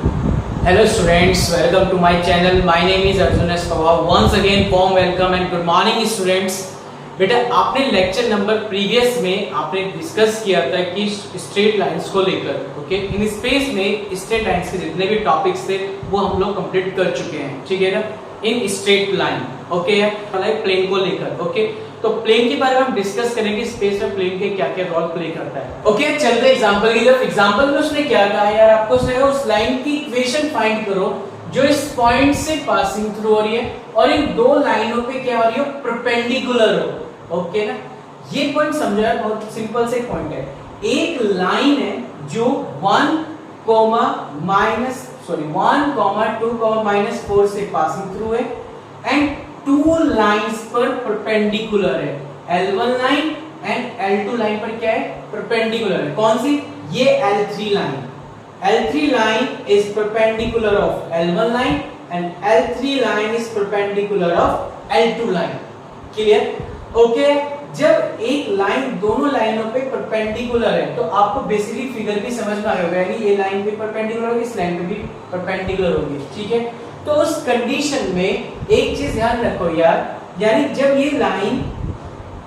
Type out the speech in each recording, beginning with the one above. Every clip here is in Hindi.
Hello students, welcome to my channel. My name is Arjun S. Pawar. Once again warm welcome and good morning students. बेटा आपने लेक्चर नंबर प्रीवियस में आपने डिस्कस किया था कि स्ट्रेट लाइंस को लेकर, ओके, इन स्पेस में स्ट्रेट लाइंस के जितने भी टॉपिक्स थे वो हम लोग कंप्लीट कर चुके हैं, ठीक है ना, in straight line, okay, like plane को लेकर, ओके। तो प्लेन के बारे में हम डिस्कस करेंगे, स्पेस में प्लेन के क्या क्या रोल प्ले करता है, ओके। चलते एग्जांपल की तरफ। एग्जांपल में उसने क्या कहा यार, आपको उसने उस लाइन की इक्वेशन फाइंड करो जो इस पॉइंट से पासिंग थ्रू हो रही है और इन दो लाइनों पे क्या हो रही हो, परपेंडिकुलर हो, ओके ना। ये पॉइंट समझा, बहुत सिंपल से पॉइंट है। एक लाइन है जो 1, 2, -4 से पासिंग थ्रू है एंड टू लाइंस पर परपेंडिकुलर है। L1 line and L2 line पर क्या है, परपेंडिकुलर है। कौन सी, ये L3 line. L3 line is perpendicular of L1 line and L3 line is perpendicular of L2 line. Clear? Okay? जब एक लाइन दोनों लाइनों पे परपेंडिकुलर है तो आपको बेसिकली फिगर भी समझ में आ होगा कि ये लाइन भी परपेंडिकुलर होगी, इस लाइन पे भी परपेंडिकुलर होगी, ठीक है। तो उस कंडीशन में एक चीज ध्यान रखो यार, यानी जब ये लाइन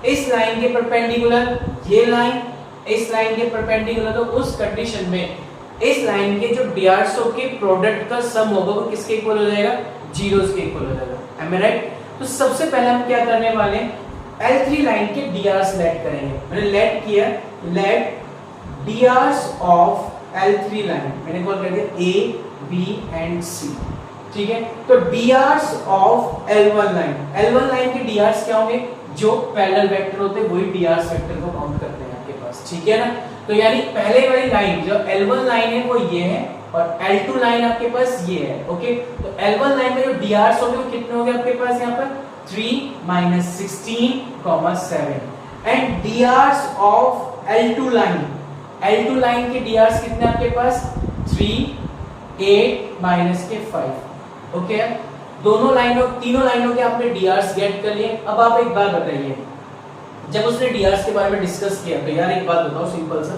इस लाइन के परपेंडिकुलर, ये लाइन इस लाइन के परपेंडिकुलर, तो उस कंडीशन में इस लाइन के जो डीआरएसओ के प्रोडक्ट का सम होगा वो किसके इक्वल हो जाएगा, जीरोस के इक्वल हो जाएगा। एम आई राइट? तो सबसे पहले हम क्या करने वाले हैं, L3 लाइन के डीआरएस लेट करेंगे। मैंने लेट किया, let DRS of L3 line, मैंने कॉल कर दिया A, B एंड C, ठीक है। तो DRS of L1 line, L1 line के डीआरएस क्या होंगे, जो पैरेलल वेक्टर होते हैं वही डीआरएस वेक्टर को काउंट करते हैं आपके पास, ठीक है ना। तो यानी पहले वाली लाइन जो L1 लाइन है वो ये है और L2 लाइन आपके पास ये है, ओके। तो L1 लाइन में जो डीआरएस होंगे वो कितने होंगे आपके पास यहाँ पर, 3 - 16, 7 and DRS of L2 line, L2 line के डीआरएस कितने आपके पास, 3, 8 - 5, ओके। दोनों लाइनों, तीनों लाइनों के आपने डीआरएस गेट कर लिए। अब आप एक बात बताइए, जब उसने डीआरएस के बारे में डिस्कस किया तो यार एक बात बताओ सिंपल सा,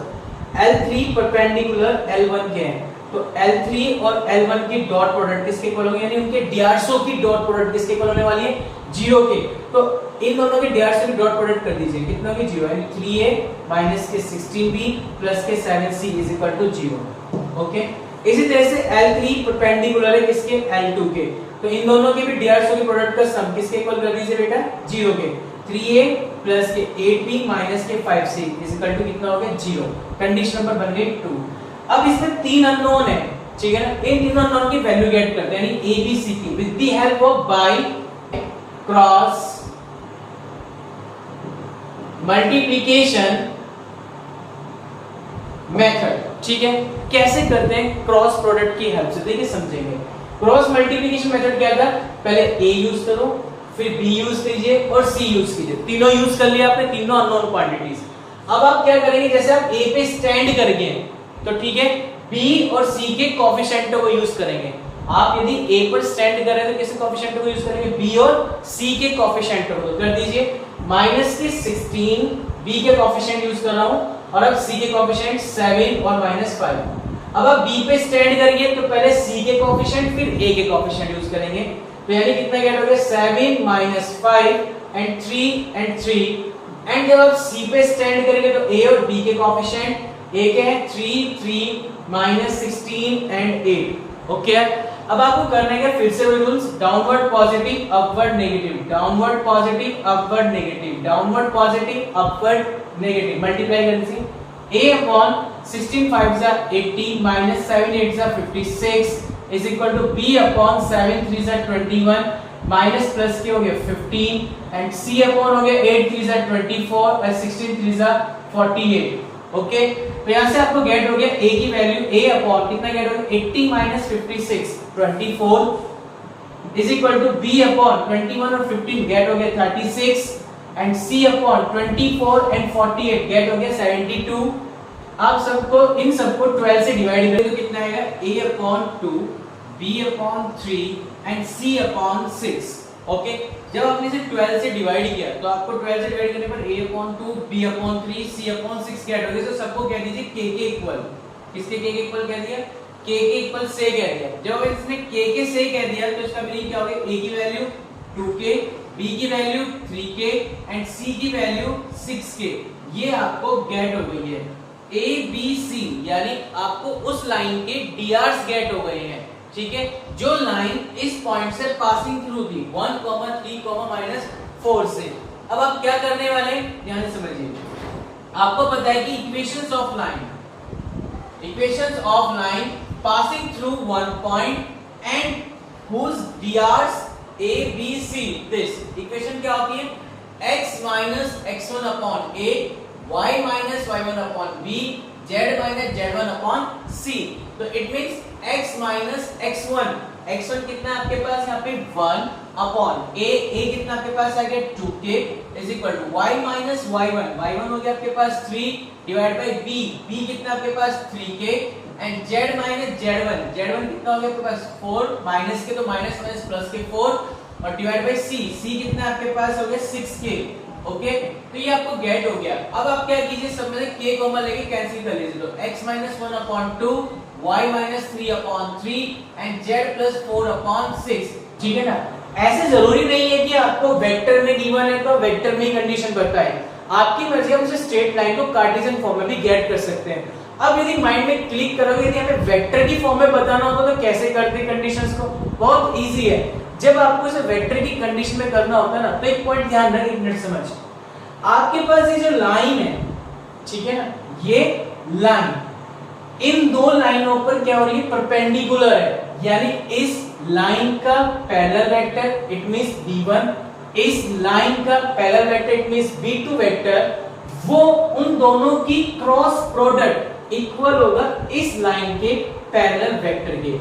L3 परपेंडिकुलर L1 के हैं तो L3 और L1 की डॉट प्रोडक्ट किसके इक्वल होगी, यानी उनके डीआरएसओ की डॉट प्रोडक्ट किसके इक्वल होने वाली है, 0 के। तो इन दोनों के डीआरएसओ की डॉट प्रोडक्ट कर दीजिए, कितना होगी, 0, यानी 3A - 16B + 7C = 0, ओके। इसी तरह से L3 परपेंडिकुलर है किसके, L2 के, तो इन दोनों के भी डीआरएसओ की प्रोडक्ट का सम किसके इक्वल कर दीजिए बेटा, 0 के। 3A + 8B - 5C = कितना हो गया, 0। कंडीशन नंबर बन गई 2। अब इसमें तीन अननोन है, ठीक है ना। इन तीनों अननोन की वैल्यू गेट करते हैं, यानी A B C की with the help of by cross multiplication method, ठीक है। कैसे करते हैं, क्रॉस प्रोडक्ट की हेल्प से, देखिए समझेंगे। क्रॉस मल्टीप्लिकेशन मेथड क्या था, पहले A यूज करो, फिर B यूज कीजिए और C यूज कीजिए। तीनों यूज कर लिया आपने, तीनों अननोन क्वांटिटीज। अब आप क्या करेंगे, जैसे आप A पे स्टैंड कर गए तो ठीक है, B और C के कोएफिशिएंट को यूज करेंगे। आप यदि A पर स्टैंड कर रहे हैं तो किस कोएफिशिएंट को यूज करेंगे, B और C के कोएफिशिएंट को। कर दीजिए -16 B के कोएफिशिएंट यूज कर रहा हूं और अब C के कोएफिशिएंट 7 और -5। अब आप B पे स्टैंड करेंगे तो पहले C के कोएफिशिएंट फिर A के कोएफिशिएंट यूज करेंगे, तो यानी कितना गेट हो गया, 7 - 5 एंड 3 एंड 3। एंड जब आप C पे स्टैंड करेंगे तो A और B के कोएफिशिएंट A के हैं 3, 3 - 16 एंड 8, ओके। अब आपको करना है फिर से वही rules, downward positive upward negative, downward positive upward negative, downward positive upward negative, multiply कर दीजिए। A/16 5 = 80 - 7 8 = 56 = B/7 3 = 21 माइनस प्लस के हो गया 15 एंड C अपॉन हो गया 8 3 = 24 और 16 3 = 48, ओके। तो यहां से आपको गेट हो गया A की वैल्यू, A अपॉन कितना गेट हो गया, 80 - 56 24 = B अपॉन 21 और 15 गेट हो गया 36 and C upon 24 and 48 get हो गया 72। आप सबको इन सबको 12 से डिवाइड करें तो कितना आएगा, A/2 B/3 and C/6, okay. जब आपने इसे 12 से डिवाइड किया तो आपको 12 से डिवाइड करने पर A/2 B/3 C/6 क्या हो गया, तो सबको कह दीजिए k के इक्वल, किसके k के इक्वल कह दिया, k के इक्वल से कह दिया, जब इसने k के से कह दिया तो इसका मीनिंग क्या हो गया, a की वैल्यू 2k, b की वैल्यू 3k एंड c की वैल्यू 6k, ये आपको गेट हो गई है। a b c यानी आपको उस लाइन के drs गेट हो गए हैं, ठीक है, जो लाइन इस पॉइंट से पासिंग थ्रू थी 1, 3, -4 से। अब आप क्या करने वाले हैं, ध्यान से समझिए। आपको पता है कि equations of line passing through one point and whose drs a b c, this equation क्या होती है, x x1 upon a, y y1 upon b, z z1 upon c। तो इट मींस x x1 कितना आपके पास यहाँ पे 1 अपॉन a कितना आपके पास आ गया 2k is equal to y y1 हो गया आपके पास 3 डिवाइड बाय b कितना आपके पास 3k एंड z z1 कितना हो गया आपके पास 4, माइनस के तो माइनस प्लस के 4 और डिवाइड बाय c कितना आपके पास हो गया 6k। ओके, तो ये आपको गेट हो गया। अब आप क्या कीजिए, सब में से k कॉमन लेके कैंसिल कर लीजिए, तो x 1 upon 2, y 3 upon 3 and z 4 upon 6, ठीक है ना। ऐसे जरूरी नहीं है कि आपको वेक्टर में गिवन है तो वेक्टर में ही कंडीशन बताए, आपकी मर्जी, हम उसे स्ट्रेट लाइन को कार्टेशियन फॉर्म में भी गेट कर सकते हैं। अब यदि माइंड में क्लिक करोगे, यदि हमें वेक्टर की फॉर्म में बताना होगा तो कैसे करते कंडीशंस को, बहुत इजी है। जब आपको इसे वेक्टर की कंडीशन में करना होता है ना, तो एक पॉइंट ध्यान रखिए, एक मिनट समझ, आपके पास ये जो लाइन है, ठीक है ना, ये लाइन इन दो लाइनों पर क्या हो रही है, परपेंडिकुलर है, यानी इस लाइन का parallel vector it means b1, इस लाइन का parallel vector it means b2 vector, वो उन दोनों की क्रॉस प्रोडक्ट इक्वल होगा इस लाइन के पैरेलल वेक्टर के,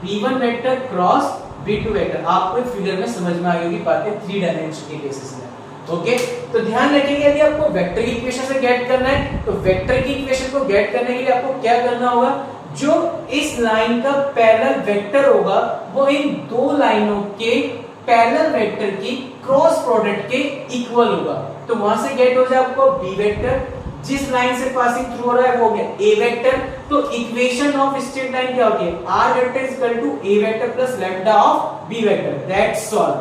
b1 vector cross b2 vector. आपको फिगर में समझ में आ गई बातें 3 डायमेंशन के केसेस में। ओके, तो ध्यान रखिएगा, यदि आपको वेक्टर की इक्वेशन से गेट करना है तो वेक्टर की इक्वेशन को गेट करने के लिए आपको क्या करना होगा, जो इस लाइन का पैरेलल वेक्टर होगा वो इन दो लाइनों के पैरेलल वेक्टर की क्रॉस प्रोडक्ट के इक्वल होगा। तो वहां से गेट हो जाए आपको b वेक्टर, जिस लाइन से पासिंग थ्रू हो रहा है वो हो गया a वेक्टर। तो इक्वेशन ऑफ स्ट्रेट लाइन क्या होती है, r vector is equal to a vector plus lambda of b vector, that's all.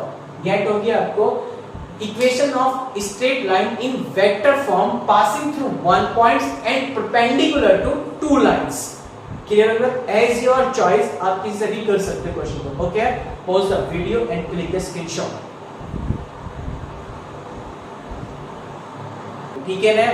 Get हो गया आपको equation of straight line in vector form passing through one points and perpendicular to two lines. Clear है? एज योर चॉइस, आप किसी से भी कर सकते हैं क्वेश्चन को। Okay, pause the video and click the screenshot. ठीक है ना,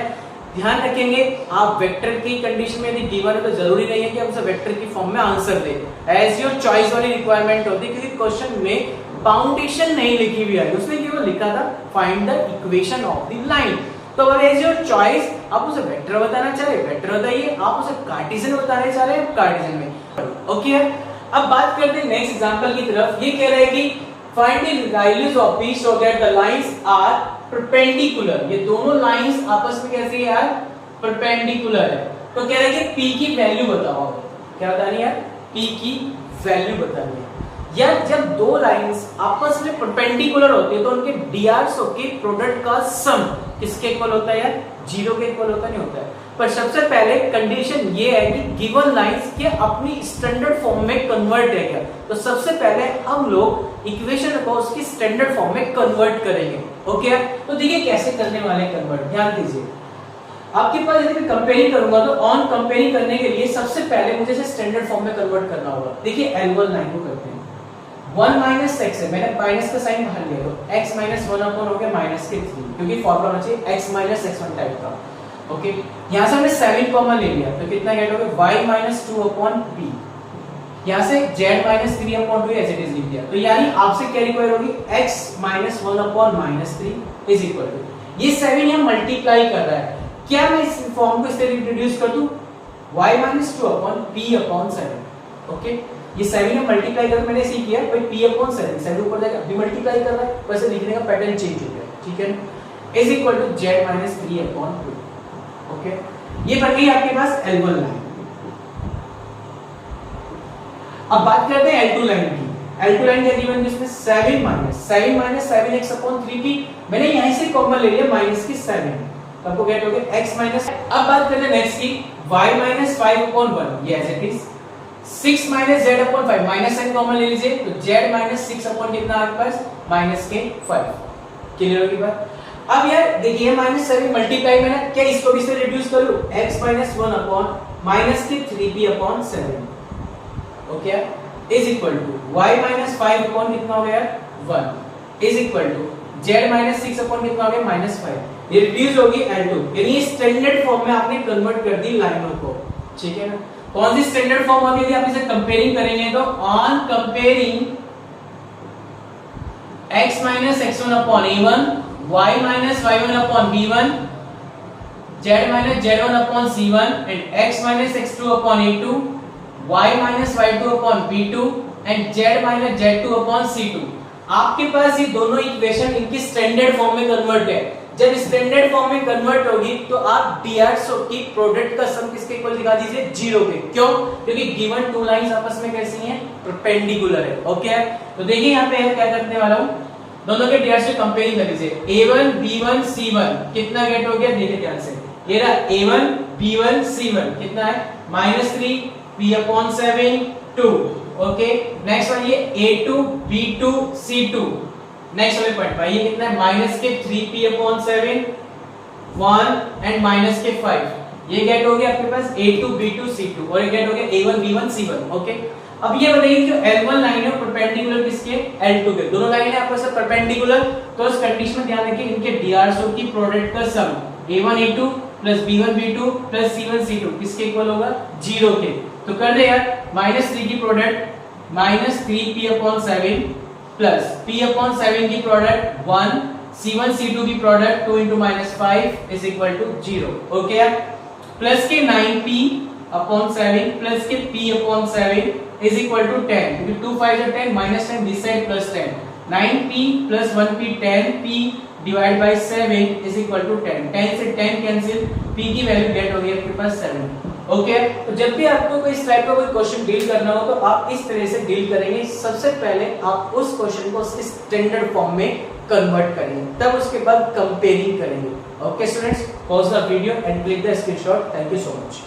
ध्यान रखेंगे आप वेक्टर की कंडीशन में यदि गिवन है तो जरूरी नहीं है कि आप उसे वेक्टर की फॉर्म में आंसर दें, एज योर चॉइस वाली रिक्वायरमेंट होती है, क्योंकि क्वेश्चन में बाउंडेशन नहीं लिखी हुई है, उसने केवल लिखा था find the equation of the line. तो अगर एज योर चॉइस आप उसे वेक्टर बताना चाह रहे वेक्टर बताइए, आप उसे कार्टेशियन बताना चाह रहे हैं कार्टेशियन में। ओके, अब बात करते हैं नेक्स्ट एग्जांपल की तरफ। ये कह रहा है कि find the values of p so that the lines are perpendicular. ये दोनों लाइंस आपस में कैसी है यार, परपेंडिकुलर है। तो कह रहा है कि p की वैल्यू बताओ। क्या बतानी है यार, p की वैल्यू बतानी है। या जब दो लाइंस आपस में परपेंडिकुलर होती है तो उनके डीआरस के प्रोडक्ट का सम किसके इक्वल होता है यार, 0 के इक्वल होता नहीं होता है। पर सबसे पहले कंडीशन ये है कि गिवन लाइंस के अपनी स्टैंडर्ड फॉर्म में कन्वर्ट है क्या। तो सबसे पहले हम लोग इक्वेशन को उसकी स्टैंडर्ड फॉर्म में कन्वर्ट करेंगे। ओके, तो देखिए कैसे करने वाले कन्वर्ट, ध्यान दीजिए। आपके पास यदि मैं कंपेयरिंग करूंगा तो ऑन कंपेयरिंग करने के लिए सबसे पहले मुझे इसे स्टैंडर्ड फॉर्म में कन्वर्ट करना होगा। देखिए L1 लाइन को करते हैं, 1 माइनस x है, मैंने माइनस का साइन बाहर लिया तो x माइनस 1 अपॉन हो गया माइनस के 3, क्योंकि फॉर्मूला होना चाहिए x माइनस x1 टाइप का। ओके, यहां से हमने 7 कॉमन ले लिया तो कितना गेट हो गया y माइनस 2 अपॉन b, यहां से z minus 3 upon 2 as it is लिख दिया। तो यानी आपसे क्या रिक्वायर होगी, x minus 1 upon minus 3 is equal to, ये 7 यहां मल्टीप्लाई कर रहा है, क्या मैं इस फॉर्म को इस तरह इंट्रोड्यूस कर दूं, y minus 2 upon p upon 7। Okay, ये 7 में मल्टीप्लाई कर मैंने ऐसे ही किया, भाई p अपॉन 7 ऊपर जाएगा, अभी मल्टीप्लाई कर रहा है, वैसे लिखने का पैटर्न चेंज हो गया। ठीक है, is equal to z minus 3 upon 2। Okay, ये बन गई आपके पास L1 लाइन। अब बात करते हैं L2 लाइन की। L2 लाइन क्या गिवन है, जिसमें 7 माइनस 7x अपॉन 3 की मैंने यहीं से कॉमन ले लिया माइनस की 7, तो आपको गेट हो गया x माइनस। अब बात करते हैं नेक्स्ट की y माइनस 5 अपॉन 1, ये as it is 6 minus Z upon 5, minus sign common ले लीजिए तो जेड माइनस 6 अपॉन कितना आपके पास माइनस के 5। क्लियर होगी बात। अब यार देखिए माइनस 7 मल्टीप्लाई में ना, क्या इसको भी से रिड्यूस कर लूं, x माइनस 1 अपॉन माइनस के 3p upon 7 okay is equal to y minus 5 upon कितना हो गया 1 is equal to z minus 6 upon कितना हो गया माइनस 5। ये रिड्यूस होगी L2, यानी स्टैंडर्ड फॉर्म में आपने कन्वर्ट कर दी लाइनों को। ठीक है ना। कौन सी स्टैंडर्ड फॉर्म होती है, आप इसे कंपेयरिंग करेंगे तो on comparing x minus x1 upon a1, y minus y1 upon b1, z minus z1 upon c1 and x minus x2 upon a2, y minus y2 upon b2 and z minus z2 upon c2। आपके पास ये दोनों इक्वेशन इनकी स्टैंडर्ड फॉर्म में कन्वर्ट है। जब स्टैंडर्ड फॉर्म में कन्वर्ट होगी तो आप डीआरएस की प्रोडक्ट का सम किसके इक्वल दिखा दीजिए 0 के। क्यों? क्योंकि गिवन टू लाइंस आपस में कैसी हैं परपेंडिकुलर है। ओके तो देखिए यहाँ पे क्या करने वाला हूँ, दोनों के डीआरएस से कंपेयरिंग कर लीजिए। a1 b1 c1 कितना गेट हो गया देखिए ध्यान से, ये रहा a1 b1 c1 कितना है -3 p upon 7 2। Okay next one ये a2 b2 c2, नेक्स्ट वाले पॉइंट पर ये कितना है माइनस के 3p अपॉन 7 1 एंड माइनस के 5। ये गेट हो गया आपके पास a2 b2 c2 और ये गेट हो गया a1 b1 c1। ओके अब ये बताइए जो L1 लाइन है परपेंडिकुलर किसके L2 के, दोनों लाइन है आपस में परपेंडिकुलर, तो इस कंडीशन में ध्यान रखिए इनके डीआरएस की प्रोडक्ट का सम a1 a2 plus b1 b2 plus c1 c2 किसके इक्वल होगा 0 के। तो कर दे यार -3 की product -3p upon 7 plus p upon 7 की प्रोडक्ट 1 c1 c2 की product 2 into -5 is equal to 0। Okay यार प्लस के 9p अपॉन 7 प्लस के p upon 7 is equal to 10, क्योंकि 2 5 are 10 -10 this side plus 10 9p प्लस 1p 10p divide by 7 is equal to 10 10 से 10 कैंसिल, p की वैल्यू गेट हो गई आपके पास 7। ओके तो जब भी आपको कोई इस टाइप का कोई क्वेश्चन डील करना हो तो आप इस तरह से डील करेंगे। सबसे पहले आप उस क्वेश्चन को उसके स्टैंडर्ड फॉर्म में कन्वर्ट करेंगे, तब उसके बाद कंपेयरिंग करेंगे। Okay students, pause the video and click the screenshot. Thank you so much.